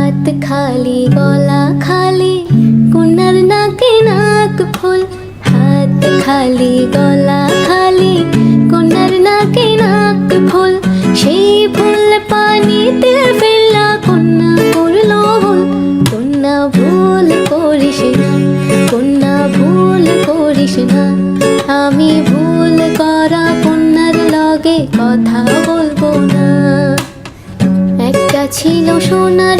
হাত খালি গলা খালি কন্যার নাকে নাক ফুল। হাত খালি গলা খালি কন্যার নাকে নাক ফুল। সেই ফুল পানিতে ফেললা কন্যা করলো ভুল। কন্যা ভুল করিস না, কন্যা ভুল করিস না। আমি ভুল করা কন্যার লগে কথা বলবো না। একটা ছিল সোনার